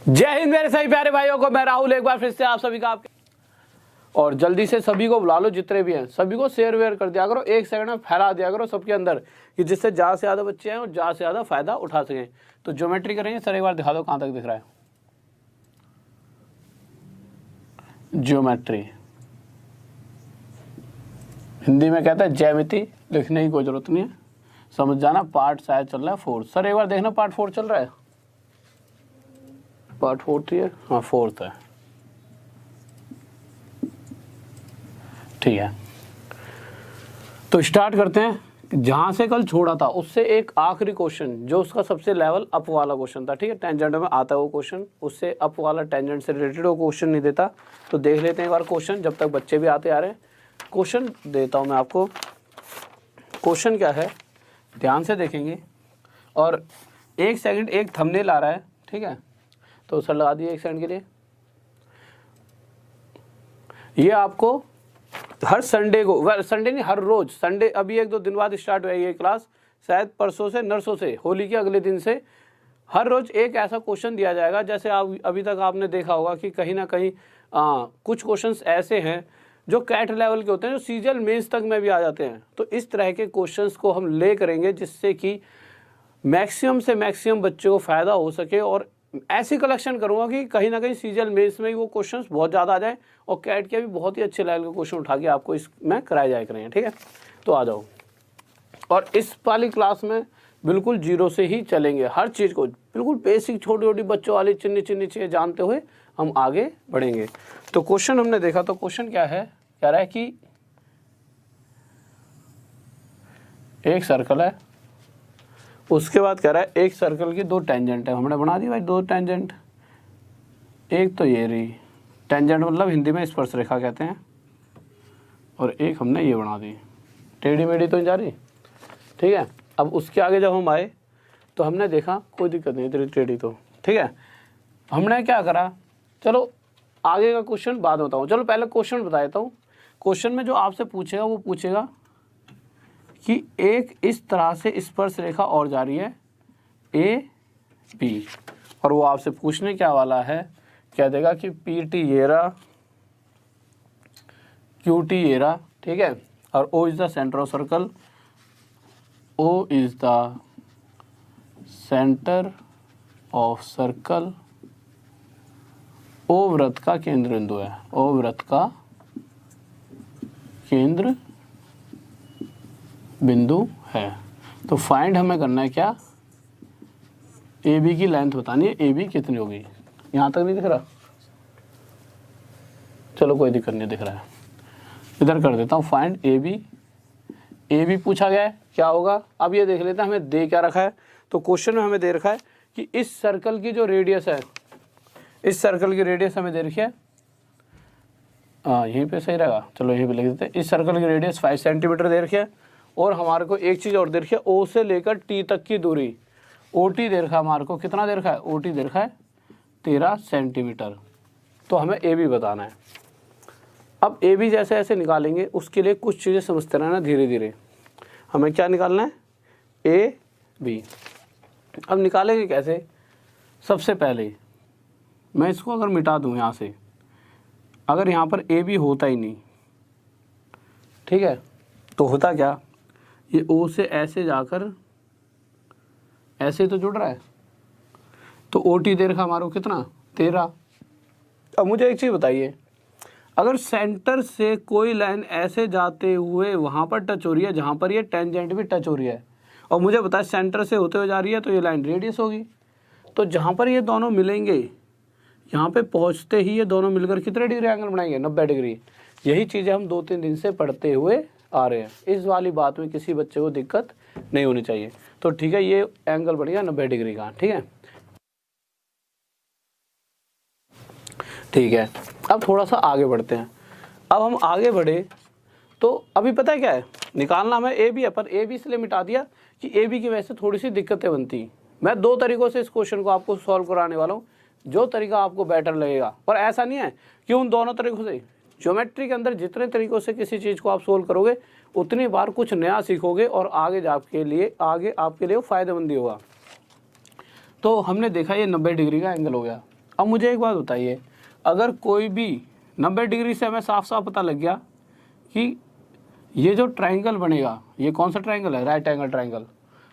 जय हिंद मेरे सभी प्यारे भाइयों को, मैं राहुल एक बार फिर से आप सभी का आपके और जल्दी से सभी को बुला लो, जितने भी हैं सभी को शेयर वेयर कर दिया करो, 1 सेकंड में फैला दिया करो सबके अंदर कि जिससे ज़्यादा से ज़्यादा बच्चे हैं और ज़्यादा से ज़्यादा फायदा उठा सकें। तो ज्योमेट्री करेंगे सर, एक बार दिखा दो कहाँ तक दिख रहा है। ज्योमेट्री हिंदी में कहता है ज्यामिति, लिखने की कोई जरूरत नहीं है, समझ जाना। पार्ट शायद चल रहा है 4। सर एक बार देखना पार्ट 4 चल रहा है। पार्ट 4 है, हाँ 4 है, ठीक है। तो स्टार्ट करते हैं जहां से कल छोड़ा था, उससे एक आखिरी क्वेश्चन जो उसका सबसे लेवल अप वाला क्वेश्चन था, ठीक है। टेंजेंट में आता है वो क्वेश्चन, उससे अप वाला टेंजेंट से रिलेटेड वो क्वेश्चन नहीं देता। तो देख लेते हैं एक बार क्वेश्चन, जब तक बच्चे भी आते आ रहे हैं। क्वेश्चन देता हूं मैं आपको। क्वेश्चन क्या है ध्यान से देखेंगे, और 1 सेकंड एक थंबनेल आ रहा है, ठीक है। तो सर लगा दिए 1 सेकंड के लिए। ये आपको हर संडे को, संडे नहीं हर रोज, संडे अभी 1-2 दिन बाद स्टार्ट हुई ये क्लास, शायद परसों से नरसों से, होली के अगले दिन से हर रोज एक ऐसा क्वेश्चन दिया जाएगा। जैसे आप अभी तक आपने देखा होगा कि कहीं ना कहीं कुछ क्वेश्चंस ऐसे हैं जो कैट लेवल के होते हैं, जो सीजीएल मेंस तक में भी आ जाते हैं। तो इस तरह के क्वेश्चंस को हम ले करेंगे जिससे कि मैक्सिमम से मैक्सिमम बच्चों को फ़ायदा हो सके, और ऐसी कलेक्शन करूंगा कि कहीं ना कहीं सीजीएल मेंस में ही वो क्वेश्चंस बहुत ज़्यादा आ जाए, और कैट के भी बहुत ही अच्छे लेवल के क्वेश्चन उठा के आपको इसमें कराए जाए करेंगे, ठीक है। तो आ जाओ, और इस वाली क्लास में बिल्कुल जीरो से ही चलेंगे, हर चीज़ को बिल्कुल बेसिक छोटी छोटी बच्चों वाली चिन्नी चिन्नी चीज़ें जानते हुए हम आगे बढ़ेंगे। तो क्वेश्चन हमने देखा, तो क्वेश्चन क्या है, कह रहा है कि एक सर्कल है, उसके बाद कह रहा है एक सर्कल की 2 टेंजेंट है। हमने बना दी भाई 2 टेंजेंट, एक तो ये रही टेंजेंट, मतलब हिंदी में स्पर्श रेखा कहते हैं, और एक हमने ये बना दी, टेढ़ी मेढ़ी तो नहीं जा रही, ठीक है। अब उसके आगे जब हम आए तो हमने देखा कोई दिक्कत नहीं तेरी टेढ़ी तो, ठीक है। हमने क्या करा, चलो आगे का क्वेश्चन बाद में बताऊँ, चलो पहले क्वेश्चन बता देता हूँ। क्वेश्चन में जो आपसे पूछेगा वो पूछेगा कि एक इस तरह से स्पर्श रेखा और जा रही है ए बी, और वो आपसे पूछने क्या वाला है, क्या देगा कि पी टी ये रहा, क्यू टी ये रहा, ठीक है, और O is the centre of circle, O is the centre of circle, O वृत्त का केंद्र बिंदु है, ओ वृत्त का केंद्र बिंदु है। तो फाइंड हमें करना है क्या, ए बी की लेंथ बतानी है, ए बी कितनी होगी। यहाँ तक नहीं दिख रहा, चलो कोई दिक्कत नहीं, दिख रहा है, इधर कर देता हूँ find A B. A B पूछा गया है, क्या होगा अब ये देख लेते हैं हमें दे क्या रखा है। तो क्वेश्चन में हमें दे रखा है कि इस सर्कल की जो रेडियस है, इस सर्कल की रेडियस हमें दे रखी है, यहीं पे सही रहेगा, चलो यहीं पे लिख देते हैं। इस सर्कल की रेडियस 5 सेंटीमीटर दे रखी है, और हमारे को एक चीज़ और दे रखी है, ओ से लेकर टी तक की दूरी, ओ टी दे रखा है हमारे को, कितना दे रखा है, ओ टी दे रखा है 13 सेंटीमीटर। तो हमें ए बी बताना है। अब ए बी जैसे ऐसे निकालेंगे, उसके लिए कुछ चीज़ें समझते रहना धीरे धीरे। हमें क्या निकालना है, ए बी। अब निकालेंगे कैसे, सबसे पहले मैं इसको अगर मिटा दूँ यहाँ से, अगर यहाँ पर ए बी होता ही नहीं, ठीक है, तो होता क्या, ये ओ से ऐसे जाकर ऐसे तो जुड़ रहा है, तो ओ टी दे रखा हमारे को कितना 13। अब मुझे एक चीज़ बताइए, अगर सेंटर से कोई लाइन ऐसे जाते हुए वहाँ पर टच हो रही है जहाँ पर ये टेंजेंट भी टच हो रही है, और मुझे बताया सेंटर से होते हुए जा रही है, तो ये लाइन रेडियस होगी। तो जहाँ पर ये दोनों मिलेंगे, यहाँ पे पहुँचते ही ये दोनों मिलकर कितने डिग्री एंगल बनाएंगे, 90 डिग्री। यही चीज़ें हम 2-3 दिन से पढ़ते हुए आ रहे हैं, इस वाली बात में किसी बच्चे को दिक्कत नहीं होनी चाहिए। तो ठीक है, ये एंगल बन गया 90 डिग्री का, ठीक है, ठीक है। अब थोड़ा सा आगे बढ़ते हैं। अब हम आगे बढ़े तो अभी पता है क्या है, निकालना हमें ए बी है, पर ए बी इसलिए मिटा दिया कि ए बी की वजह से थोड़ी सी दिक्कतें बनती। मैं 2 तरीक़ों से इस क्वेश्चन को आपको सॉल्व कराने वाला हूँ, जो तरीका आपको बेटर लगेगा। पर ऐसा नहीं है कि उन दोनों तरीक़ों से, ज्योमेट्री के अंदर जितने तरीक़ों से किसी चीज़ को आप सोल्व करोगे उतनी बार कुछ नया सीखोगे, और आगे आपके लिए फ़ायदेमंद ही होगा। तो हमने देखा ये 90 डिग्री का एंगल हो गया, अब मुझे एक बात बताइए, अगर कोई भी 90 डिग्री से हमें साफ साफ पता लग गया कि ये जो ट्राइंगल बनेगा ये कौन सा ट्राइंगल है, राइट एंगल ट्राइंगल,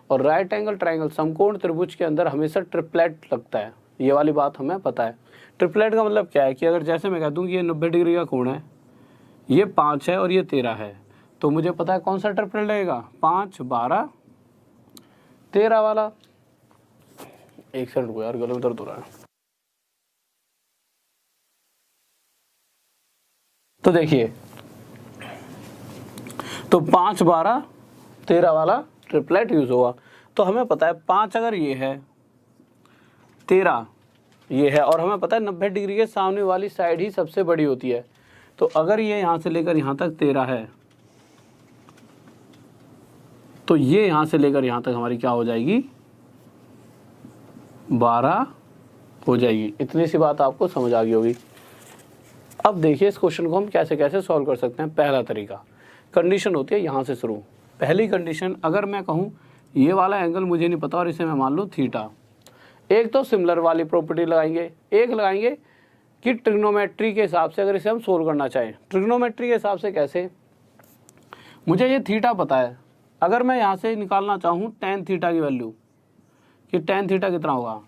और राइट एंगल ट्राइंगल समकोण त्रिभुज के अंदर हमेशा ट्रिपलेट लगता है, ये वाली बात हमें पता है। ट्रिपलेट का मतलब क्या है कि अगर जैसे मैं कह दूं कि ये 90 डिग्री का कोण है, ये 5 है और ये 13 है, तो मुझे पता है कौन सा ट्रिपलेट लगेगा, 5, 12, 13 वाला। एक सेकंड को यार, गले में दर्द हो रहा है। तो देखिए, तो 5, 12, 13 वाला ट्रिपलेट यूज होगा। तो हमें पता है 5 अगर ये है, 13 ये है, और हमें पता है 90 डिग्री के सामने वाली साइड ही सबसे बड़ी होती है। तो अगर ये यहाँ से लेकर यहाँ तक 13 है, तो ये यहाँ से लेकर यहाँ तक हमारी क्या हो जाएगी, 12 हो जाएगी। इतनी सी बात आपको समझ आ गई होगी। अब देखिए इस क्वेश्चन को हम कैसे कैसे सॉल्व कर सकते हैं। पहला तरीका, कंडीशन होती है यहाँ से शुरू। पहली कंडीशन, अगर मैं कहूँ ये वाला एंगल मुझे नहीं पता और इसे मैं मान लूँ थीटा, एक तो सिमिलर वाली प्रॉपर्टी लगाएंगे, एक लगाएंगे कि ट्रिग्नोमेट्री के हिसाब से अगर इसे हम सोल्व करना चाहें। ट्रिग्नोमेट्री के हिसाब से कैसे, मुझे ये थीटा पता है, अगर मैं यहाँ से निकालना चाहूँ टेन थीटा की वैल्यू कि टेन थीटा कितना होगा,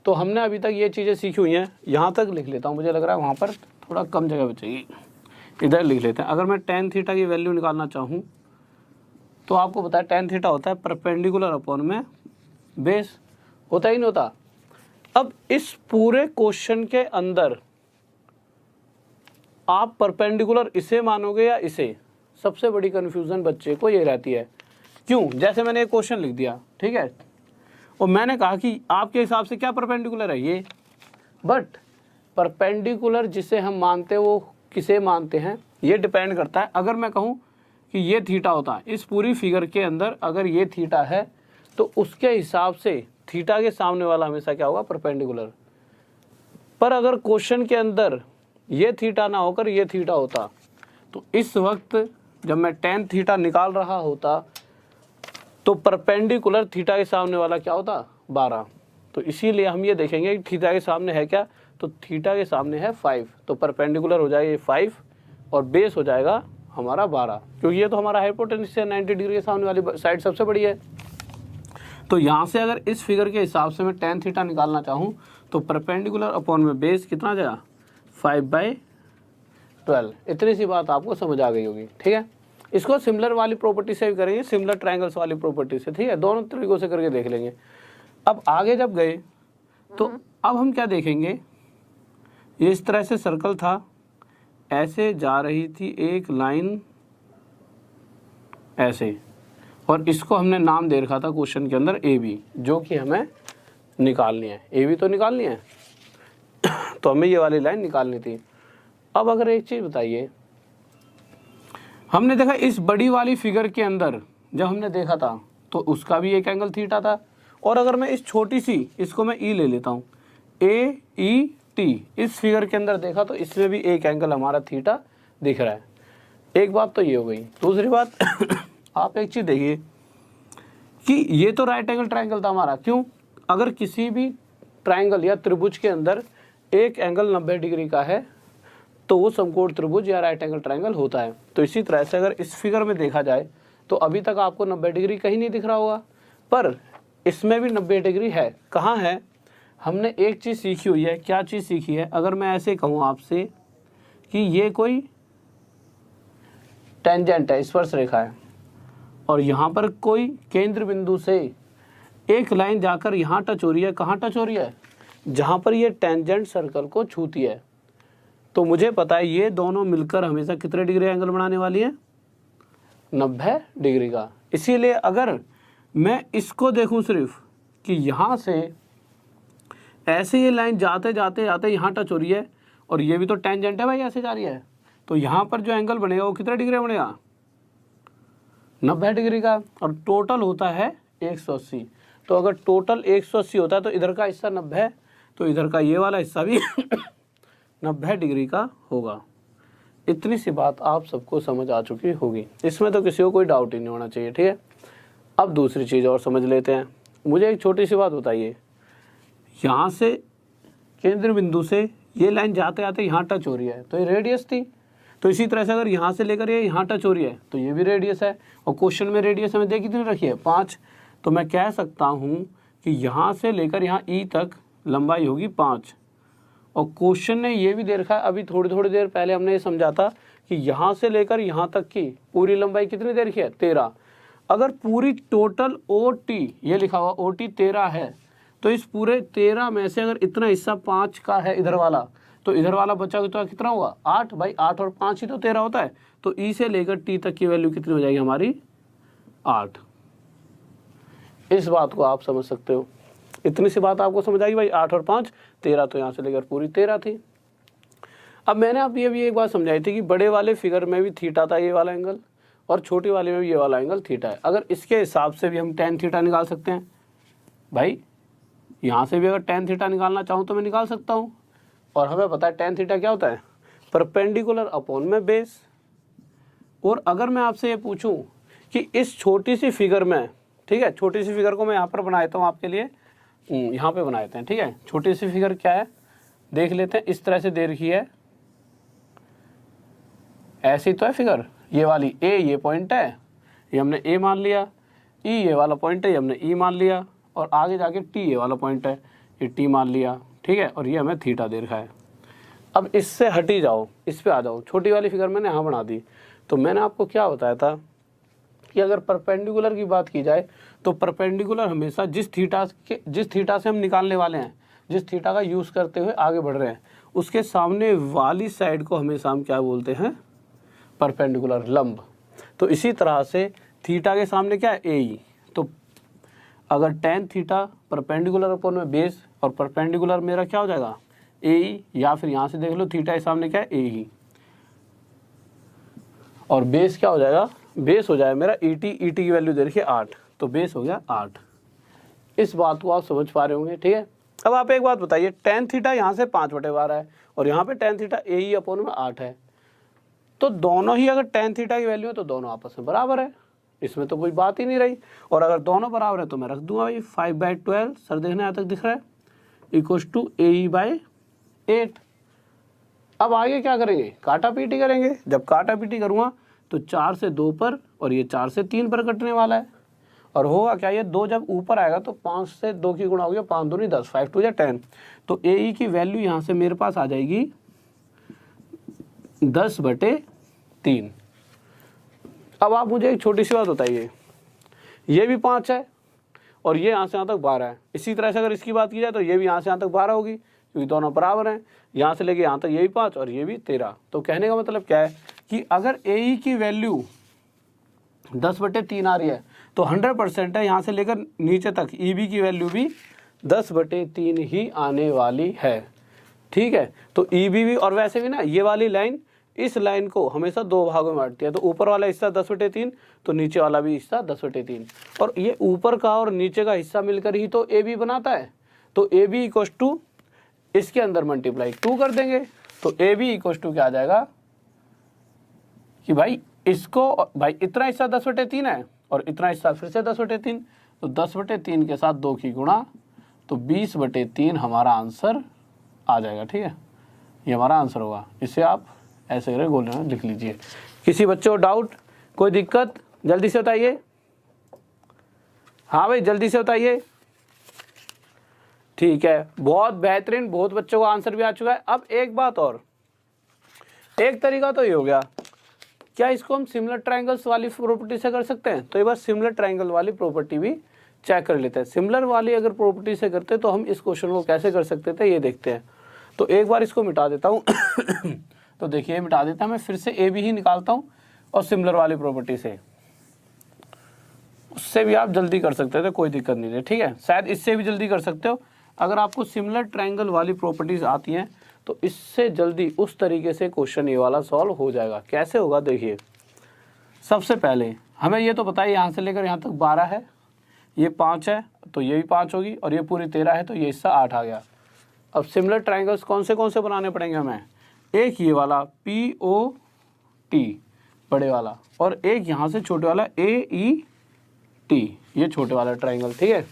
तो हमने अभी तक ये चीज़ें सीखी हुई हैं। यहाँ तक लिख लेता हूँ, मुझे लग रहा है वहाँ पर थोड़ा कम जगह बचेगी, इधर लिख लेते हैं। अगर मैं टेन थीटा की वैल्यू निकालना चाहूँ तो आपको पता है टेन थीटा होता है परपेंडिकुलर अपॉन में बेस, होता ही नहीं होता। अब इस पूरे क्वेश्चन के अंदर आप परपेंडिकुलर इसे मानोगे या इसे, सबसे बड़ी कन्फ्यूज़न बच्चे को ये रहती है। क्यों, जैसे मैंने एक क्वेश्चन लिख दिया, ठीक है, और मैंने कहा कि आपके हिसाब से क्या परपेंडिकुलर है ये, बट परपेंडिकुलर जिसे हम मानते हैं वो किसे मानते हैं ये डिपेंड करता है। अगर मैं कहूँ कि ये थीटा होता है, इस पूरी फिगर के अंदर अगर ये थीटा है तो उसके हिसाब से थीटा के सामने वाला हमेशा क्या होगा, परपेंडिकुलर। पर अगर क्वेश्चन के अंदर ये थीटा ना होकर ये थीटा होता, तो इस वक्त जब मैं टेन थीटा निकाल रहा होता तो परपेंडिकुलर थीटा के सामने वाला क्या होता, 12। तो इसीलिए हम ये देखेंगे कि थीटा के सामने है क्या, तो थीटा के सामने है 5, तो परपेंडिकुलर हो जाएगा ये 5 और बेस हो जाएगा हमारा 12, क्योंकि ये तो हमारा हाइपोटेन्यूस है, 90 डिग्री के सामने वाली साइड सबसे बड़ी है। तो यहाँ से अगर इस फिगर के हिसाब से मैं टेन थीटा निकालना चाहूँ तो परपेंडिकुलर अपॉन में बेस कितना आ जाएगा, 5/12। इतनी सी बात आपको समझ आ गई होगी, ठीक है। इसको सिमिलर वाली प्रॉपर्टी से भी करेंगे, सिमिलर ट्रायंगल्स वाली प्रॉपर्टी से, ठीक है, दोनों तरीकों से करके देख लेंगे। अब आगे जब गए तो अब हम क्या देखेंगे, ये इस तरह से सर्कल था, ऐसे जा रही थी एक लाइन ऐसे, और इसको हमने नाम दे रखा था क्वेश्चन के अंदर ए बी, जो कि हमें निकालनी है, ए बी तो निकालनी है तो हमें ये वाली लाइन निकालनी थी। अब अगर एक चीज़ बताइए, हमने देखा इस बड़ी वाली फिगर के अंदर जब हमने देखा था तो उसका भी एक एंगल थीटा था, और अगर मैं इस छोटी सी इसको मैं ई ले लेता हूँ, ए ई टी, इस फिगर के अंदर देखा तो इसमें भी एक एंगल हमारा थीटा दिख रहा है। एक बात तो ये हो गई। दूसरी बात आप एक चीज़ देखिए कि ये तो राइट एंगल ट्रायंगल था हमारा, क्यों, अगर किसी भी ट्रायंगल या त्रिभुज के अंदर एक एंगल 90 डिग्री का है तो वो समकोण त्रिभुज या राइट एंगल ट्रायंगल होता है। तो इसी तरह से अगर इस फिगर में देखा जाए तो अभी तक आपको 90 डिग्री कहीं नहीं दिख रहा होगा, पर इसमें भी 90 डिग्री है। कहाँ है, हमने एक चीज़ सीखी हुई है। क्या चीज़ सीखी है, अगर मैं ऐसे कहूँ आपसे कि ये कोई टेंजेंट है, स्पर्श रेखा है, और यहाँ पर कोई केंद्र बिंदु से एक लाइन जाकर यहाँ टच हो रही है, कहाँ टच हो रही है, जहाँ पर ये टेंजेंट सर्कल को छूती है, तो मुझे पता है ये दोनों मिलकर हमेशा कितने डिग्री एंगल बनाने वाली है, 90 डिग्री का। इसीलिए अगर मैं इसको देखूं सिर्फ कि यहाँ से ऐसे ये लाइन जाते जाते जाते यहाँ टच हो रही है, और ये भी तो टेंजेंट है भाई, ऐसे जा रही है, तो यहाँ पर जो एंगल बनेगा वो कितने डिग्री बनेगा, 90 डिग्री का, और टोटल होता है 180। तो अगर टोटल 180 होता है तो इधर का हिस्सा 90 है, तो इधर का ये वाला हिस्सा भी 90 डिग्री का होगा। इतनी सी बात आप सबको समझ आ चुकी होगी, इसमें तो किसी को कोई डाउट ही नहीं होना चाहिए, ठीक है। अब दूसरी चीज़ और समझ लेते हैं। मुझे एक छोटी सी बात बताइए, यहाँ से केंद्र बिंदु से ये लाइन जाते आते यहाँ टच हो रही है तो ये रेडियस थी। तो इसी तरह से अगर यहाँ से लेकर ये यहाँ टच हो रही है तो ये भी रेडियस है, और क्वेश्चन में रेडियस हमें दे कितनी रखी है 5। तो मैं कह सकता हूँ कि यहाँ से लेकर यहाँ ई तक लंबाई होगी 5, और क्वेश्चन ने ये भी दे रखा है, अभी थोड़ी देर पहले हमने ये समझा था कि यहाँ से लेकर यहाँ तक की पूरी लंबाई कितनी दे रखी है 13। अगर पूरी टोटल OT ये लिखा हुआ OT 13 है तो इस पूरे 13 में से अगर इतना हिस्सा 5 का है इधर वाला, तो इधर वाला बचा तो कितना होगा 8। भाई 8 और 5 ही तो 13 होता है। तो ई से लेकर टी तक की वैल्यू कितनी हो जाएगी हमारी 8। इस बात को आप समझ सकते हो, इतनी सी बात आपको समझ आएगी। भाई 8 और 5 13, तो यहाँ से लेकर पूरी 13 थी। अब मैंने आप ये भी एक बात समझाई थी कि बड़े वाले फिगर में भी थीटा था ये वाला एंगल, और छोटी वाले में भी ये वाला एंगल थीटा है। अगर इसके हिसाब से भी हम tan थीटा निकाल सकते हैं। भाई यहाँ से भी अगर tan थीटा निकालना चाहूँ तो मैं निकाल सकता हूँ, और हमें पता है tan थीटा क्या होता है, परपेंडिकुलर अपॉन में बेस। और अगर मैं आपसे ये पूछूं कि इस छोटी सी फिगर में, ठीक है, छोटी सी फिगर को मैं यहाँ पर बना देता हूँ आपके लिए, यहाँ पे बना देते हैं, ठीक है। छोटी सी फिगर क्या है देख लेते हैं। इस तरह से दे रखी है, ऐसी तो है फिगर, ये वाली ए ये पॉइंट है, ये हमने ए मान लिया, ई ये वाला पॉइंट है, ये हमने ई मान लिया, और आगे जाके टी ये वाला पॉइंट है, ये टी मान लिया, ठीक है, और ये हमें थीटा दे रखा है। अब इससे हटी जाओ, इस पे आ जाओ। छोटी वाली फिगर मैंने यहाँ बना दी। तो मैंने आपको क्या बताया था कि अगर परपेंडिकुलर की बात की जाए तो परपेंडिकुलर हमेशा जिस थीटा से हम निकालने वाले हैं, जिस थीटा का यूज़ करते हुए आगे बढ़ रहे हैं, उसके सामने वाली साइड को हमेशा हम क्या बोलते हैं, परपेंडिकुलर, लंब। तो इसी तरह से थीटा के सामने क्या है, ए। तो अगर tan थीटा परपेंडिकुलर अपॉन में बेस, और परपेंडिकुलर मेरा क्या हो जाएगा ए, या फिर यहाँ से देख लो थीटा के सामने क्या है ए, और बेस क्या हो जाएगा, बेस हो जाएगा मेरा ई टी की वैल्यू दे रखी है 8, तो बेस हो गया 8। इस बात को आप समझ पा रहे होंगे, ठीक है। अब आप एक बात बताइए, tan थीटा यहाँ से 5/12 है, और यहाँ पे tan थीटा ए अपॉन में 8 है, तो दोनों ही अगर tan थीटा की वैल्यू है तो दोनों आपस में बराबर है, इसमें तो कोई बात ही नहीं रही। और अगर दोनों बराबर है तो मैं रख दूंगा भाई 5/12, सर देखना यहाँ तक दिख रहा है, इक्वल्स टू AE/8। अब आगे क्या करेंगे, काटा पीटी करेंगे। जब काटा पीटी करूँगा तो 4 से 2 पर, और ये 4 से 3 पर कटने वाला है, और होगा क्या, ये 2 जब ऊपर आएगा तो 5 से 2 की गुणा हो गया, 5 दूनी 10, 5 2 10। तो AE की वैल्यू यहाँ से मेरे पास आ जाएगी 10/3। अब आप मुझे एक छोटी सी बात बताइए, ये भी 5 है और ये यहाँ से यहाँ तक 12 है। इसी तरह से अगर इसकी बात की जाए तो ये भी यहाँ से यहाँ तक 12 होगी, क्योंकि दोनों बराबर हैं। यहाँ से लेके यहाँ तक ये भी 5 और ये भी 13। तो कहने का मतलब क्या है कि अगर AE की वैल्यू 10/3 आ रही है तो 100% है यहाँ से लेकर नीचे तक EB की वैल्यू भी 10/3 ही आने वाली है, ठीक है। तो EB भी, और वैसे भी ना ये वाली लाइन इस लाइन को हमेशा 2 भागों में बांटती है, तो ऊपर वाला हिस्सा 10/3 तो नीचे वाला भी हिस्सा 10/3, और ये ऊपर का और नीचे का हिस्सा मिलकर ही तो AB बनाता है। तो AB इक्वल्स टू इसके अंदर मल्टीप्लाई 2 कर देंगे, तो AB इक्वल्स टू क्या आ जाएगा कि भाई इसको, भाई इतना हिस्सा 10/3 है और इतना हिस्सा फिर से 10/3, तो 10/3 के साथ 2 की गुणा, तो 20/3 हमारा आंसर आ जाएगा, ठीक है। ये हमारा आंसर होगा। इसे आप ऐसे करके गोल में लिख लीजिए। किसी बच्चे को डाउट, कोई दिक्कत, जल्दी से बताइए। हाँ भाई जल्दी से बताइए। ठीक है, बहुत बेहतरीन, बहुत बच्चों को आंसर भी आ चुका है। अब एक बात और, एक तरीका तो ये हो गया, क्या इसको हम सिमिलर ट्रायंगल्स वाली प्रॉपर्टी से कर सकते हैं? तो एक बार सिमिलर ट्रायंगल वाली प्रॉपर्टी भी चेक कर लेते हैं। सिमिलर वाली अगर प्रॉपर्टी से करते तो हम इस क्वेश्चन को कैसे कर सकते थे ये देखते हैं। तो एक बार इसको मिटा देता हूँ तो देखिए मिटा देता हूँ मैं, फिर से AB ही निकालता हूँ और सिमिलर वाली प्रॉपर्टी से, उससे भी आप जल्दी कर सकते थे, कोई दिक्कत नहीं है, ठीक है। शायद इससे भी जल्दी कर सकते हो। अगर आपको सिमिलर ट्रायंगल वाली प्रॉपर्टीज आती हैं तो इससे जल्दी उस तरीके से क्वेश्चन ये वाला सॉल्व हो जाएगा। कैसे होगा देखिए, सबसे पहले हमें ये तो बताइए यहाँ से लेकर यहाँ तक 12 है, ये 5 है तो ये भी 5 होगी, और ये पूरी 13 है तो ये हिस्सा 8 आ गया। अब सिमिलर ट्रायंगल्स कौन से बनाने पड़ेंगे हमें? एक ये वाला POT बड़े वाला, और एक यहाँ से छोटे वाला AET, ये छोटे वाला ट्रायंगल, ठीक है।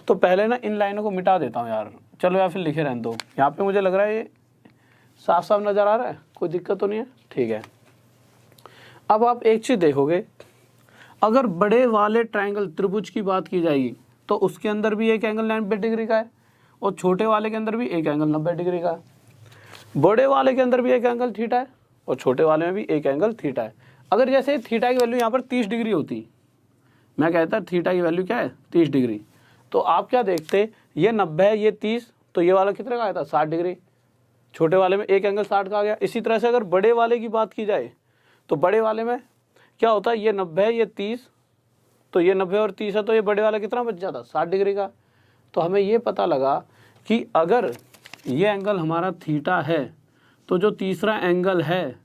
तो पहले ना इन लाइनों को मिटा देता हूँ यार, चलो या फिर लिखे रहने दो। यहाँ पे मुझे लग रहा है ये साफ साफ नज़र आ रहा है, कोई दिक्कत तो नहीं है, ठीक है। अब आप एक चीज़ देखोगे, अगर बड़े वाले ट्रायंगल त्रिभुज की बात की जाएगी तो उसके अंदर भी एक एंगल 90 डिग्री का है और छोटे वाले के अंदर भी एक एंगल 90 डिग्री का है। बड़े वाले के अंदर भी एक एंगल थीटा है और छोटे वाले में भी एक एंगल थीटा है। अगर जैसे थीटा की वैल्यू यहाँ पर 30 डिग्री होती, मैं कहता थीटा की वैल्यू क्या है 30 डिग्री, तो आप क्या देखते, ये 90 है, ये 30, तो ये वाला कितने का आया था 60 डिग्री, छोटे वाले में एक एंगल 60 का आ गया। इसी तरह से अगर बड़े वाले की बात की जाए तो बड़े वाले में क्या होता है, ये 90 है, ये 30, तो ये 90 और 30 है, तो ये बड़े वाला कितना बच जाता 60 डिग्री का। तो हमें ये पता लगा कि अगर ये एंगल हमारा थीटा है तो जो तीसरा एंगल है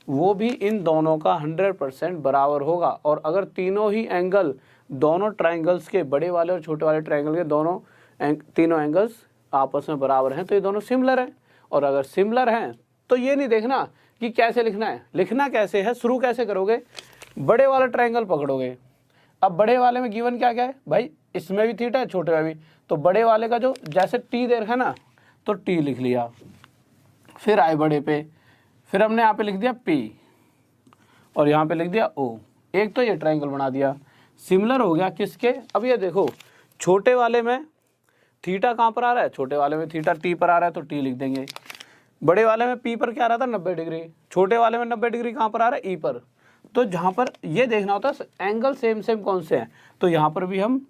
वो भी इन दोनों का 100% बराबर होगा। और अगर तीनों ही एंगल दोनों ट्रायंगल्स के, बड़े वाले और छोटे वाले ट्रायंगल के तीनों एंगल्स आपस में बराबर हैं तो ये दोनों सिमिलर हैं। और अगर सिमिलर हैं तो ये नहीं देखना कि कैसे लिखना है, लिखना कैसे है, शुरू कैसे करोगे, बड़े वाला ट्रायंगल पकड़ोगे। अब बड़े वाले में गिवन क्या क्या है भाई, इसमें भी थीटा है, छोटे में भी, तो बड़े वाले का जो जैसे टी दे रखा है ना, तो टी लिख लिया, फिर आए बड़े पे, फिर हमने यहाँ पे लिख दिया पी और यहाँ पे लिख दिया ओ। एक तो ये ट्रायंगल बना दिया, सिमिलर हो गया किसके। अब ये देखो, छोटे वाले में थीटा कहाँ पर आ रहा है, छोटे वाले में थीटा टी पर आ रहा है तो टी लिख देंगे। बड़े वाले में पी पर क्या आ रहा था 90 डिग्री, छोटे वाले में 90 डिग्री कहाँ पर आ रहा है ई पर। तो जहाँ पर ये देखना होता है एंगल सेम सेम कौन से हैं, तो यहाँ पर भी हम,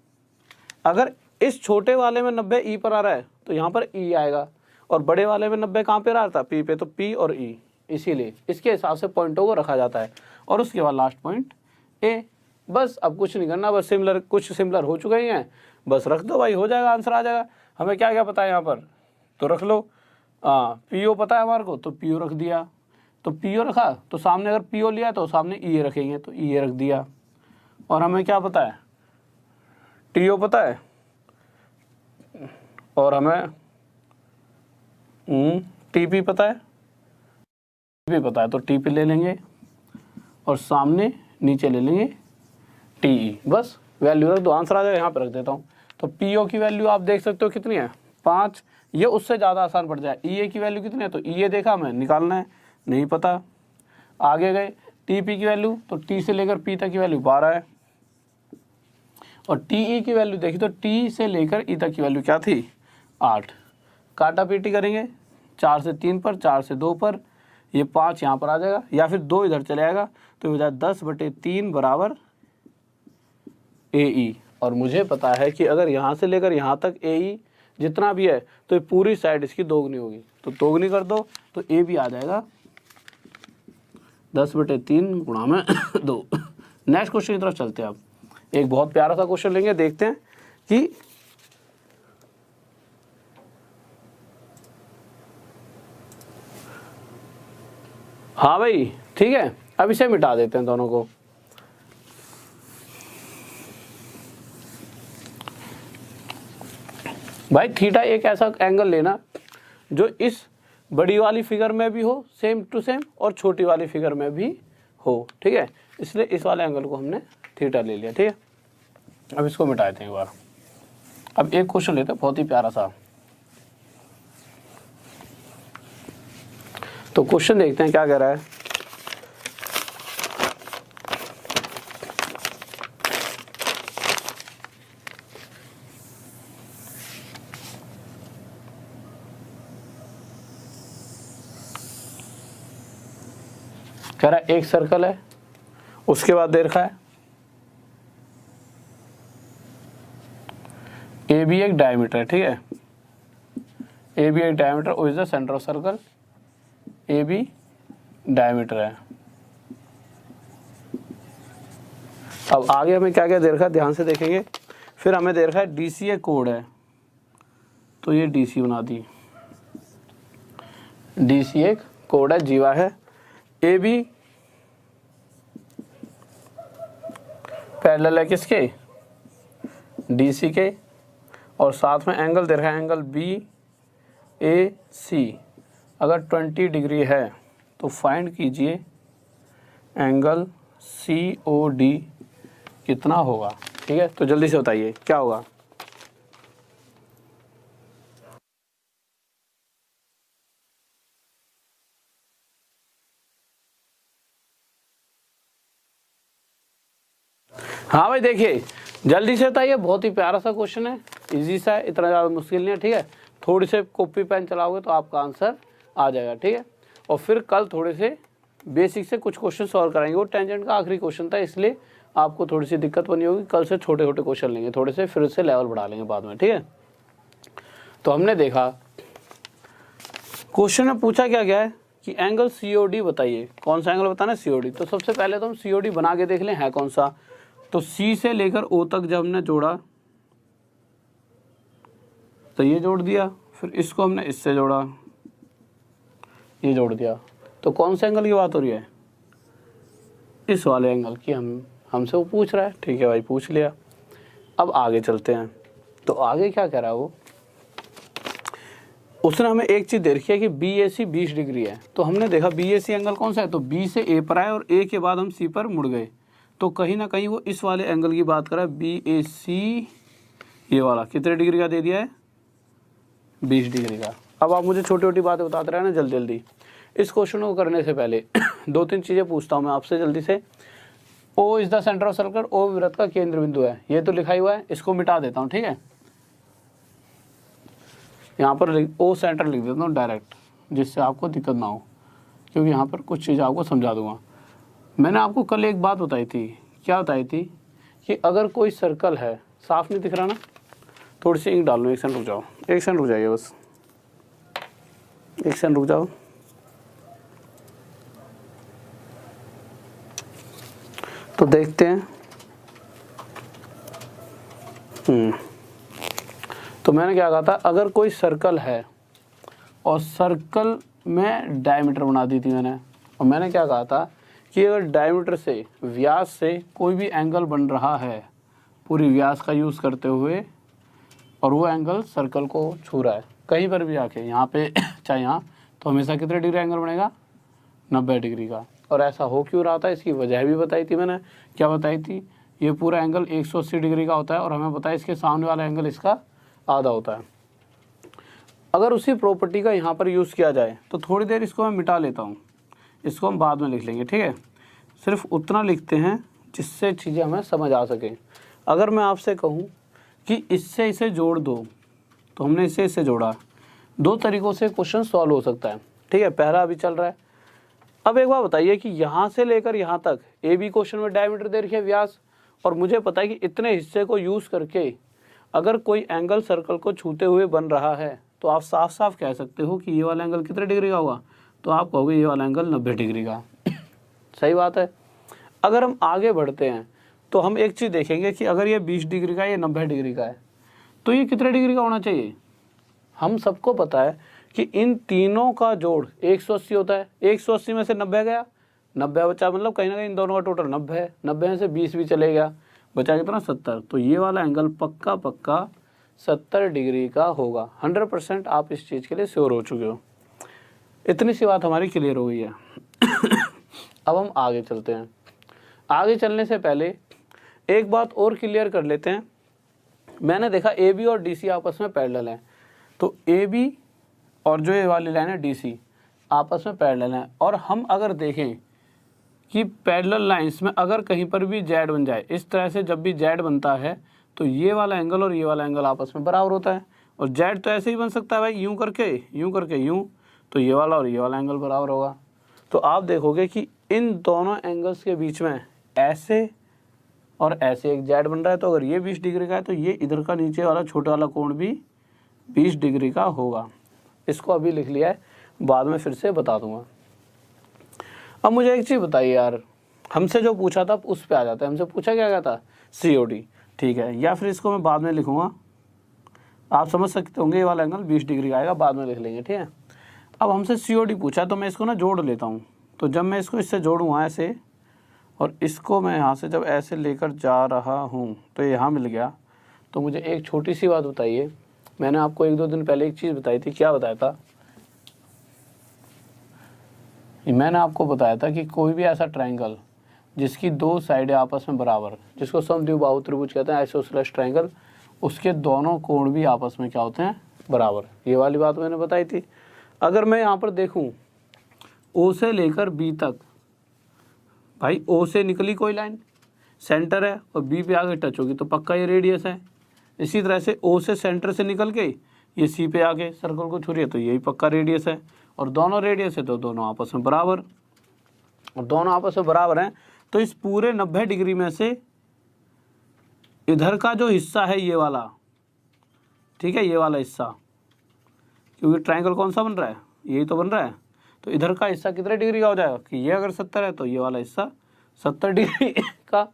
अगर इस छोटे वाले में 90 ई पर आ रहा है तो यहाँ पर ई आएगा, और बड़े वाले में 90 कहाँ पे आ रहा था पी पे, तो पी और ई, इसीलिए इसके हिसाब से पॉइंटों को रखा जाता है। और उसके बाद लास्ट पॉइंट ए। बस अब कुछ नहीं करना, बस सिमिलर, कुछ सिमिलर हो चुके ही हैं, बस रख दो भाई, हो जाएगा, आंसर आ जाएगा। हमें क्या क्या पता है यहाँ पर, तो रख लो। पी ओ पता है हमारे को, तो पी ओ रख दिया, तो पी ओ रखा, तो सामने अगर पी ओ लिया तो सामने ई ए रखेंगे, तो ई ए रख दिया। और हमें क्या पता है, टी ओ पता है, और हमें टी पी पता है, टी पी पता है, तो टी पी ले लेंगे और सामने नीचे ले लेंगे टी ई, बस वैल्यू रख दो, आंसर आ जाएगा। यहाँ पे रख देता हूँ, तो पी ओ की वैल्यू आप देख सकते हो कितनी है 5, ये उससे ज़्यादा आसान पड़ जाए। ई ए की वैल्यू कितनी है, तो ई ए देखा हमें, निकालना है, नहीं पता, आगे गए। टी पी की वैल्यू, तो टी से लेकर पी तक की वैल्यू 12 है, और टी ई की वैल्यू देखी तो टी से लेकर ई तक की वैल्यू क्या थी 8। काटा पीटी करेंगे, 4 से 3 पर, 4 से 2 पर, ये 5 यहाँ पर आ जाएगा, या फिर 2 इधर चले आएगा, तो हो जाए 10/3 बराबर ए ई। और मुझे पता है कि अगर यहाँ से लेकर यहाँ तक ए ई जितना भी है तो ये पूरी साइड इसकी दोगुनी होगी, तो दोगुनी कर दो तो ए भी आ जाएगा 10/3 गुणा में 2। नेक्स्ट क्वेश्चन की तरफ चलते हैं। अब एक बहुत प्यारा सा क्वेश्चन लेंगे, देखते हैं कि हाँ भाई ठीक है, अब इसे मिटा देते हैं दोनों को। भाई थीटा एक ऐसा एंगल लेना जो इस बड़ी वाली फिगर में भी हो सेम टू सेम और छोटी वाली फिगर में भी हो, ठीक है, इसलिए इस वाले एंगल को हमने थीटा ले लिया, ठीक है। अब इसको मिटा देते हैं एक बार। अब एक क्वेश्चन लेते हैं बहुत ही प्यारा सा, तो क्वेश्चन देखते हैं क्या कह रहा है। कह रहा है एक सर्कल है, उसके बाद दे रखा है ए बी एक डायमीटर है, ठीक है, ए बी एक diameter, O is the centre of circle, A B diameter है। अब आगे हमें क्या क्या दे रखा है ध्यान से देखेंगे। फिर हमें दे रखा है डी सी ए कोड है, तो ये डी सी बना दी, डी सी एक कोड है, जीवा है, ए बी पैरेलल है किसके डी सी के, और साथ में एंगल दे रखा है एंगल बी ए सी। अगर 20 डिग्री है तो फाइंड कीजिए एंगल सी ओ डी कितना होगा, ठीक है। तो जल्दी से बताइए क्या होगा। हाँ भाई देखिए जल्दी से बताइए, बहुत ही प्यारा सा क्वेश्चन है, इजी सा है, इतना ज़्यादा मुश्किल नहीं है, ठीक है। थोड़ी से कॉपी पेन चलाओगे तो आपका आंसर आ जाएगा, ठीक है। और फिर कल थोड़े से बेसिक से कुछ क्वेश्चन सॉल्व कराएंगे, वो टेंजेंट का आखिरी क्वेश्चन था इसलिए आपको थोड़ी सी दिक्कत बनी होगी। कल से छोटे छोटे क्वेश्चन लेंगे थोड़े से, फिर से लेवल बढ़ा लेंगे बाद में, ठीक है। तो हमने देखा क्वेश्चन में पूछा क्या गया है कि एंगल COD बताइए, कौन सा एंगल बताना है, COD। तो सबसे पहले तो हम COD बना के देख लें है कौन सा। तो C से लेकर O तक जब हमने जोड़ा तो ये जोड़ दिया, फिर इसको हमने इससे जोड़ा, ये जोड़ दिया। तो कौन से एंगल की बात हो रही है, इस वाले एंगल की हमसे वो पूछ रहा है, ठीक है भाई पूछ लिया। अब आगे चलते हैं, तो आगे क्या कह रहा है वो, उसने हमें एक चीज़ दे रखी है कि BAC 20 डिग्री है। तो हमने देखा BAC एंगल कौन सा है, तो B से A पर आए और A के बाद हम C पर मुड़ गए, तो कहीं ना कहीं वो इस वाले एंगल की बात कर रहा है। BAC ये वाला कितने डिग्री का दे दिया है, 20 डिग्री का। अब आप मुझे छोटी छोटी बातें बताते रहे ना जल्दी जल्दी। इस क्वेश्चन को करने से पहले 2-3 चीज़ें पूछता हूँ मैं आपसे जल्दी से। O is the centre of circle, O वृत्त का केंद्र बिंदु है, ये तो लिखा हुआ है, इसको मिटा देता हूँ, ठीक है। यहाँ पर O सेंटर लिख देता हूँ डायरेक्ट, जिससे आपको दिक्कत ना हो, क्योंकि यहाँ पर कुछ चीज़ आपको समझा दूंगा। मैंने आपको कल एक बात बताई थी, क्या बताई थी कि अगर कोई सर्कल है, साफ नहीं दिख रहा ना, थोड़ी सी इंक डाल लो, 1 सेकंड रुक जाओ, 1 सेकंड रुक जाइए बस, 1 सेकंड रुक जाओ। तो देखते हैं, तो मैंने क्या कहा था, अगर कोई सर्कल है और सर्कल में डायमीटर बना दी थी मैंने, और मैंने क्या कहा था कि अगर डायमीटर से व्यास से कोई भी एंगल बन रहा है पूरी व्यास का यूज़ करते हुए, और वो एंगल सर्कल को छू रहा है कहीं पर भी आके, यहाँ पे चाहे यहाँ, तो हमेशा कितने डिग्री एंगल बनेगा, 90 डिग्री का। और ऐसा हो क्यों रहा था, इसकी वजह भी बताई थी मैंने। क्या बताई थी, ये पूरा एंगल 180 डिग्री का होता है और हमें पता है इसके सामने वाला एंगल इसका आधा होता है। अगर उसी प्रॉपर्टी का यहाँ पर यूज़ किया जाए तो थोड़ी देर इसको मैं मिटा लेता हूँ, इसको हम बाद में लिख लेंगे, ठीक है। सिर्फ उतना लिखते हैं जिससे चीज़ें हमें समझ आ सकें। अगर मैं आपसे कहूँ कि इससे इसे जोड़ दो, तो हमने इससे इसे जोड़ा, 2 तरीक़ों से क्वेश्चन सॉल्व हो सकता है, ठीक है। पहला अभी चल रहा है। अब एक बात बताइए कि यहाँ से लेकर यहाँ तक AB क्वेश्चन में डायमीटर दे रखी है व्यास, और मुझे पता है कि इतने हिस्से को यूज़ करके अगर कोई एंगल सर्कल को छूते हुए बन रहा है, तो आप साफ साफ कह सकते हो कि ये वाला एंगल कितने डिग्री का होगा, तो आप कहोगे ये वाला एंगल 90 डिग्री का। सही बात है। अगर हम आगे बढ़ते हैं तो हम एक चीज़ देखेंगे कि अगर ये 20 डिग्री का, ये 90 डिग्री का है, तो ये कितने डिग्री का होना चाहिए। हम सबको पता है कि इन तीनों का जोड़ 180 होता है, 180 में से 90 गया, 90 बचा, मतलब कहीं ना कहीं इन दोनों का टोटल 90 है, 90 में से 20 भी चले गया, बचा कितना 70। तो ये वाला एंगल पक्का पक्का 70 डिग्री का होगा। 100% आप इस चीज़ के लिए श्योर हो चुके हो। इतनी सी बात हमारी क्लियर हो गई है। अब हम आगे चलते हैं। आगे चलने से पहले एक बात और क्लियर कर लेते हैं। मैंने देखा AB और DC आपस में पैरेलल हैं, तो AB और जो ये वाली लाइन है DC आपस में पैरेलल हैं, और हम अगर देखें कि पैरेलल लाइंस में अगर कहीं पर भी Z बन जाए, इस तरह से जब भी Z बनता है तो ये वाला एंगल और ये वाला एंगल आपस में बराबर होता है। और Z तो ऐसे ही बन सकता है भाई, यूँ करके यूँ, तो ये वाला और ये वाला एंगल बराबर होगा। तो आप देखोगे कि इन दोनों एंगल्स के बीच में ऐसे और ऐसे एक Z बन रहा है, तो अगर ये 20 डिग्री का है तो ये इधर का नीचे वाला छोटा वाला कोण भी 20 डिग्री का होगा। इसको अभी लिख लिया है, बाद में फिर से बता दूंगा। अब मुझे एक चीज़ बताइए यार, हमसे जो पूछा था उस पे आ जाता है। हमसे पूछा क्या गया था, COD, ठीक है, या फिर इसको मैं बाद में लिखूँगा, आप समझ सकते होंगे ये वाला एंगल 20 डिग्री का आएगा, बाद में लिख लेंगे, ठीक है। अब हमसे COD पूछा तो मैं इसको ना जोड़ लेता हूँ। तो जब मैं इसको इससे जोड़ूँगा ऐसे, और इसको मैं यहाँ से जब ऐसे लेकर जा रहा हूँ तो यहाँ मिल गया। तो मुझे एक छोटी सी बात बताइए, मैंने आपको 1-2 दिन पहले एक चीज़ बताई थी, क्या बताया था, मैंने आपको बताया था कि कोई भी ऐसा ट्रायंगल जिसकी 2 साइडें आपस में बराबर, जिसको समद्विबाहु त्रिभुज कहते हैं, आइसोसेलेस ट्रायंगल, उसके दोनों कोण भी आपस में क्या होते हैं, बराबर। ये वाली बात मैंने बताई थी। अगर मैं यहाँ पर देखूँ O से लेकर B तक, भाई O से निकली कोई लाइन, सेंटर है और बी पे आके टच होगी तो पक्का ये रेडियस है। इसी तरह से ओ से सेंटर से निकल के ये सी पे आके सर्कल को छू रही है तो यही पक्का रेडियस है। और दोनों रेडियस है तो दोनों आपस में बराबर, और दोनों आपस में बराबर हैं तो इस पूरे 90 डिग्री में से इधर का जो हिस्सा है ये वाला, ठीक है, ये वाला हिस्सा, क्योंकि ट्रायंगल कौन सा बन रहा है, यही तो बन रहा है, तो इधर का हिस्सा कितने डिग्री का हो जाएगा कि ये अगर 70 है तो ये वाला हिस्सा 70 डिग्री का।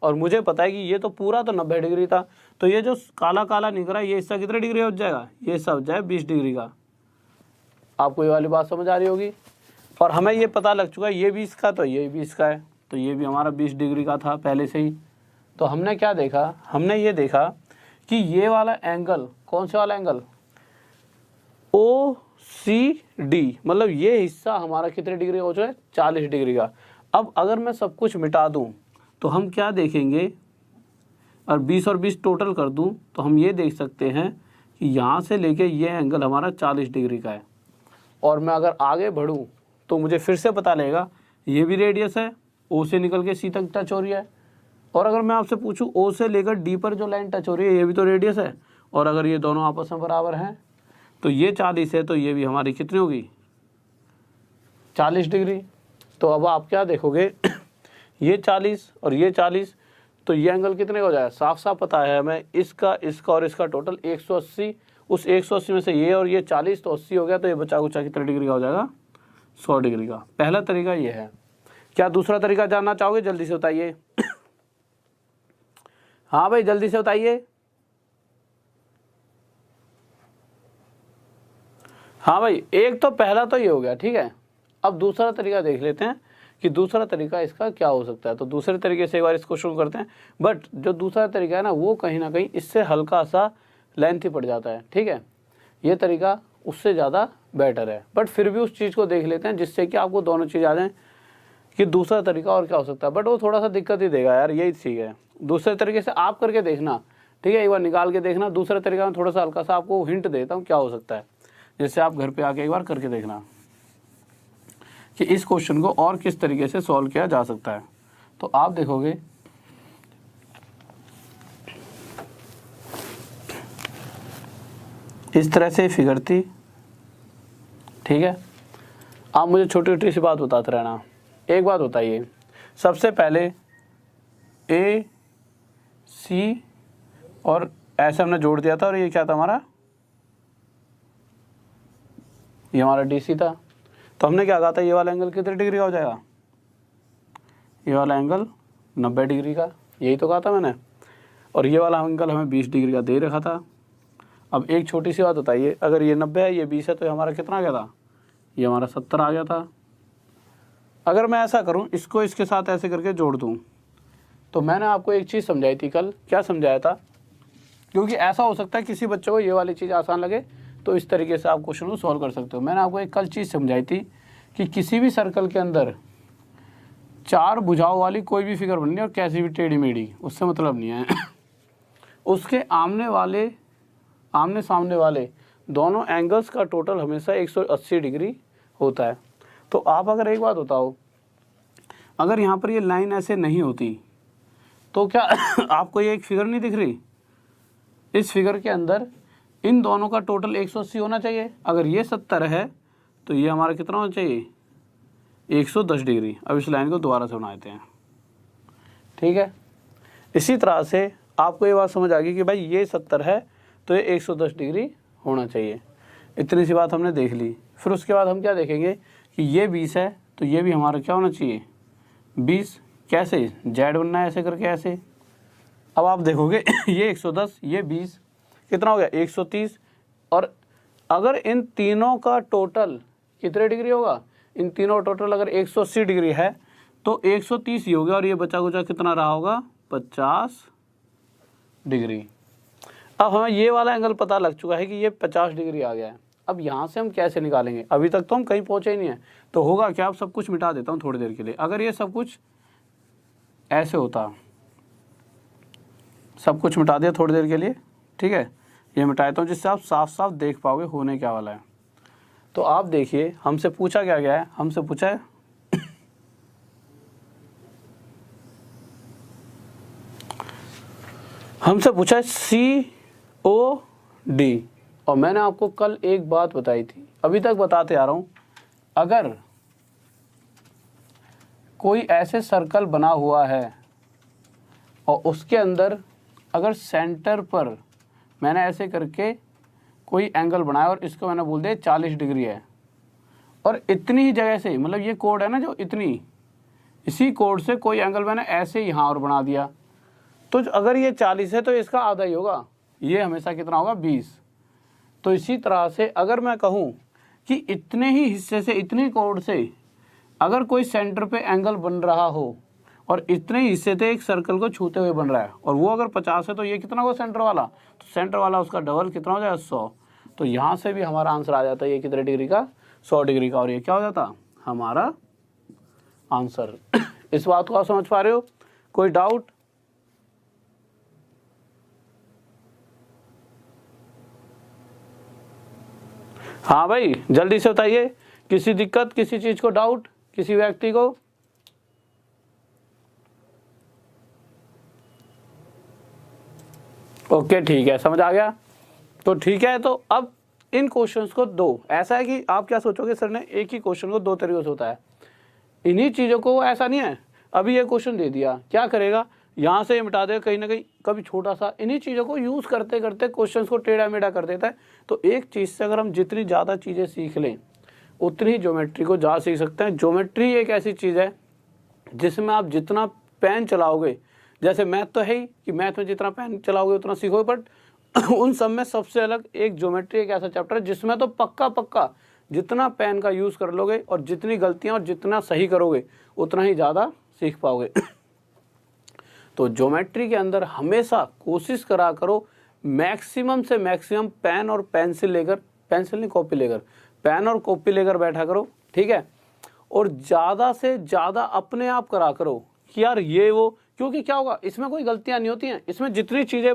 और मुझे पता है कि ये तो पूरा तो 90 डिग्री था, तो ये जो काला काला निकल रहा है ये हिस्सा कितने डिग्री हो जाएगा, ये हिस्सा हो जाए 20 डिग्री का। आपको ये वाली बात समझ आ रही होगी। और हमें ये पता लग चुका है ये 20 का तो ये 20 का है, तो ये भी हमारा 20 डिग्री का था पहले से ही। तो हमने क्या देखा, हमने ये देखा कि ये वाला एंगल, कौन से वाला एंगल, OCD, मतलब ये हिस्सा हमारा कितने डिग्री हो जाए 40 डिग्री का। अब अगर मैं सब कुछ मिटा दूं तो हम क्या देखेंगे, और 20 और 20 टोटल कर दूं तो हम ये देख सकते हैं कि यहाँ से लेके ये एंगल हमारा 40 डिग्री का है। और मैं अगर आगे बढ़ूं तो मुझे फिर से पता लगेगा ये भी रेडियस है, O से निकल के C तक टच हो रही है। और अगर मैं आपसे पूछूं O से लेकर D पर जो लाइन टच हो रही है ये भी तो रेडियस है। और अगर ये दोनों आपस में बराबर हैं तो ये 40 है तो ये भी हमारी कितनी होगी 40 डिग्री। तो अब आप क्या देखोगे ये 40 और ये 40, तो ये एंगल कितने का हो जाएगा, साफ साफ पता है हमें, इसका इसका और इसका टोटल 180। उस 180 में से ये और ये 40 तो 80 हो गया, तो ये बचा कुचा कितने डिग्री का हो जाएगा 100 डिग्री का। पहला तरीका ये है। क्या दूसरा तरीका जानना चाहोगे, जल्दी से बताइए। हाँ भाई जल्दी से बताइए। हाँ भाई, एक तो पहला तो ये हो गया, ठीक है। अब दूसरा तरीका देख लेते हैं कि दूसरा तरीका इसका क्या हो सकता है। तो दूसरे तरीके से एक बार इसको शुरू करते हैं। बट जो दूसरा तरीका है ना वो कहीं ना कहीं इससे हल्का सा लेंथी पड़ जाता है, ठीक है। ये तरीका उससे ज़्यादा बेटर है, बट फिर भी उस चीज़ को देख लेते हैं जिससे कि आपको दोनों चीज़ आ जाएँ कि दूसरा तरीका और क्या हो सकता है। बट वो थोड़ा सा दिक्कत ही देगा यार, यही ठीक है। दूसरे तरीके से आप करके देखना, ठीक है, एक बार निकाल के देखना। दूसरे तरीका में थोड़ा सा हल्का सा आपको हिंट देता हूँ क्या हो सकता है, जैसे आप घर पे आके एक बार करके देखना कि इस क्वेश्चन को और किस तरीके से सॉल्व किया जा सकता है। तो आप देखोगे इस तरह से फिगर थी, ठीक है। आप मुझे छोटी छोटी सी बात बताते रहना। एक बात बताइए, सबसे पहले AC और ऐसे हमने जोड़ दिया था, और ये क्या था हमारा, ये हमारा DC था। तो हमने क्या कहा था, ये वाला एंगल कितने डिग्री का हो जाएगा, ये वाला एंगल 90 डिग्री का, यही तो कहा था मैंने। और ये वाला एंगल हमें 20 डिग्री का दे रखा था। अब एक छोटी सी बात बताइए, अगर ये 90 है ये 20 है तो ये हमारा कितना आ गया था, ये हमारा 70 आ गया था। अगर मैं ऐसा करूं, इसको इसके साथ ऐसे करके जोड़ दूं, तो मैंने आपको एक चीज़ समझाई थी कल, क्या समझाया था, क्योंकि ऐसा हो सकता है किसी बच्चों को ये वाली चीज़ आसान लगे तो इस तरीके से आप क्वेश्चन को सॉल्व कर सकते हो। मैंने आपको एक कल चीज़ समझाई थी कि किसी भी सर्कल के अंदर 4 भुजाओं वाली कोई भी फिगर बननी है और कैसी भी टेढ़ी मेढ़ी, उससे मतलब नहीं है। उसके आमने सामने वाले दोनों एंगल्स का टोटल हमेशा 180 डिग्री होता है। तो आप अगर एक बात बताओ, अगर यहाँ पर ये लाइन ऐसे नहीं होती तो क्या आपको ये एक फिगर नहीं दिख रही, इस फिगर के अंदर इन दोनों का टोटल 180 होना चाहिए। अगर ये 70 है तो ये हमारा कितना होना चाहिए 110 डिग्री। अब इस लाइन को दोबारा से बना देते हैं, ठीक है। इसी तरह से आपको ये बात समझ आ गई कि भाई ये 70 है तो ये 110 डिग्री होना चाहिए। इतनी सी बात हमने देख ली। फिर उसके बाद हम क्या देखेंगे कि ये 20 है तो ये भी हमारा क्या होना चाहिए 20। कैसे, जेड बनना है ऐसे करके ऐसे। अब आप देखोगे ये 110, ये 20, कितना हो गया 130। और अगर इन तीनों का टोटल कितने डिग्री होगा, इन तीनों टोटल अगर 180 डिग्री है तो 130 ही हो गया, और ये बचा कुचा कितना रहा होगा 50 डिग्री। अब हमें ये वाला एंगल पता लग चुका है कि ये 50 डिग्री आ गया है। अब यहाँ से हम कैसे निकालेंगे, अभी तक तो हम कहीं पहुँचे ही नहीं है। तो होगा क्या, अब सब कुछ मिटा देता हूँ थोड़ी देर के लिए। अगर ये सब कुछ ऐसे होता, सब कुछ मिटा दिया थोड़ी देर के लिए, ठीक है, ये मिटा देता हूँ जिससे आप साफ साफ देख पाओगे होने क्या वाला है। तो आप देखिए हमसे पूछा क्या गया है, हमसे पूछा है हमसे पूछा है COD, और मैंने आपको कल एक बात बताई थी, अभी तक बताते आ रहा हूँ, अगर कोई ऐसे सर्कल बना हुआ है और उसके अंदर अगर सेंटर पर मैंने ऐसे करके कोई एंगल बनाया और इसको मैंने बोल दिया 40 डिग्री है, और इतनी ही जगह से, मतलब ये कोड है ना जो इतनी, इसी कोड से कोई एंगल मैंने ऐसे यहाँ और बना दिया, तो अगर ये 40 है तो इसका आधा ही होगा, ये हमेशा कितना होगा 20। तो इसी तरह से अगर मैं कहूँ कि इतने ही हिस्से से, इतनी कोड से अगर कोई सेंटर पे एंगल बन रहा हो और इतने ही हिस्से से एक सर्कल को छूते हुए बन रहा है, और वो अगर 50 है तो ये कितना होगा सेंटर वाला, तो सेंटर वाला उसका डबल कितना हो जाएगा 100। तो यहाँ से भी हमारा आंसर आ जाता है ये कितने डिग्री का, 100 डिग्री का, और ये क्या हो जाता हमारा आंसर। इस बात को आप समझ पा रहे हो? कोई डाउट? हाँ भाई जल्दी से बताइए, किसी दिक्कत, किसी चीज को डाउट, किसी व्यक्ति को? ओके ठीक है, समझ आ गया। तो ठीक है, तो अब इन क्वेश्चंस को दो, ऐसा है कि आप क्या सोचोगे सर ने एक ही क्वेश्चन को दो तरीकों से होता है, इन्हीं चीज़ों को ऐसा नहीं है, अभी ये क्वेश्चन दे दिया, क्या करेगा यहाँ से मिटा देगा कहीं ना कहीं, कभी छोटा सा, इन्हीं चीज़ों को यूज़ करते करते क्वेश्चंस को टेढ़ा मेढ़ा कर देता है। तो एक चीज़ से अगर हम जितनी ज़्यादा चीज़ें सीख लें उतनी ही ज्योमेट्री को ज़्यादा सीख सकते हैं। ज्योमेट्री एक ऐसी चीज़ है जिसमें आप जितना पेन चलाओगे, जैसे मैथ तो है ही कि मैथ में जितना पेन चलाओगे उतना सीखोगे, बट उन सब में सबसे अलग एक ज्योमेट्री एक ऐसा चैप्टर है जिसमें तो पक्का जितना पेन का यूज़ कर लोगे और जितनी गलतियाँ और जितना सही करोगे उतना ही ज़्यादा सीख पाओगे। तो ज्योमेट्री के अंदर हमेशा कोशिश करा करो मैक्सिमम से मैक्सिमम पेन और पेंसिल लेकर, पेंसिल नहीं कॉपी लेकर, पेन और कॉपी लेकर बैठा करो, ठीक है। और ज़्यादा से ज़्यादा अपने आप करा करो कि यार ये वो, क्योंकि क्या होगा इसमें कोई गलतियाँ नहीं होती हैं, इसमें जितनी चीज़ें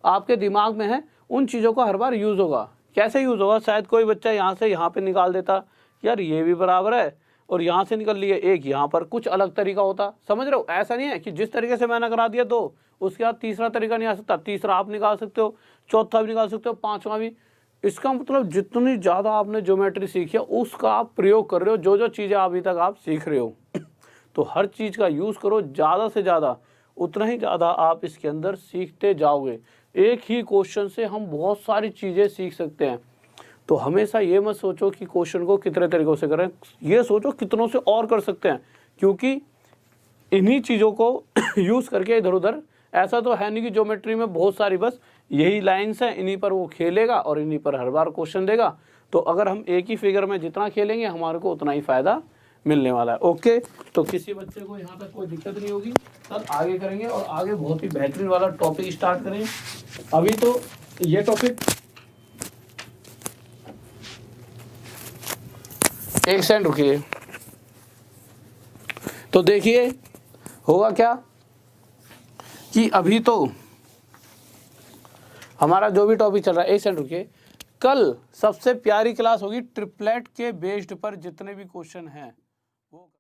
आपके दिमाग में हैं उन चीज़ों का हर बार यूज़ होगा। कैसे यूज़ होगा? शायद कोई बच्चा यहाँ से यहाँ पे निकाल देता, यार ये भी बराबर है, और यहाँ से निकल लिए एक, यहाँ पर कुछ अलग तरीका होता, समझ रहे हो? ऐसा नहीं है कि जिस तरीके से मैंने करा दिया दो, उसके बाद तीसरा तरीका नहीं आ सकता, तीसरा आप निकाल सकते हो, चौथा भी निकाल सकते हो, पाँचवा भी। इसका मतलब जितनी ज़्यादा आपने ज्योमेट्री सीखी है उसका आप प्रयोग कर रहे हो, जो जो चीज़ें अभी तक आप सीख रहे हो तो हर चीज़ का यूज़ करो ज़्यादा से ज़्यादा, उतना ही ज़्यादा आप इसके अंदर सीखते जाओगे। एक ही क्वेश्चन से हम बहुत सारी चीज़ें सीख सकते हैं। तो हमेशा ये मत सोचो कि क्वेश्चन को कितने तरीक़ों से करें, ये सोचो कितनों से और कर सकते हैं, क्योंकि इन्हीं चीज़ों को यूज़ करके इधर उधर, ऐसा तो है नहीं कि ज्योमेट्री में बहुत सारी बस यही लाइन्स हैं, इन्हीं पर वो खेलेगा और इन्हीं पर हर बार क्वेश्चन देगा। तो अगर हम एक ही फिगर में जितना खेलेंगे हमारे को उतना ही फ़ायदा मिलने वाला है। ओके, तो किसी बच्चे को यहाँ तक कोई दिक्कत नहीं होगी, तब आगे करेंगे और आगे बहुत ही बेहतरीन वाला टॉपिक स्टार्ट करें। अभी तो ये टॉपिक, एक सेकंड रुकिए, तो देखिए होगा क्या कि अभी तो हमारा जो भी टॉपिक चल रहा है, एक सेकंड रुकिए, कल सबसे प्यारी क्लास होगी ट्रिपलेट के बेस्ड पर जितने भी क्वेश्चन हैं वो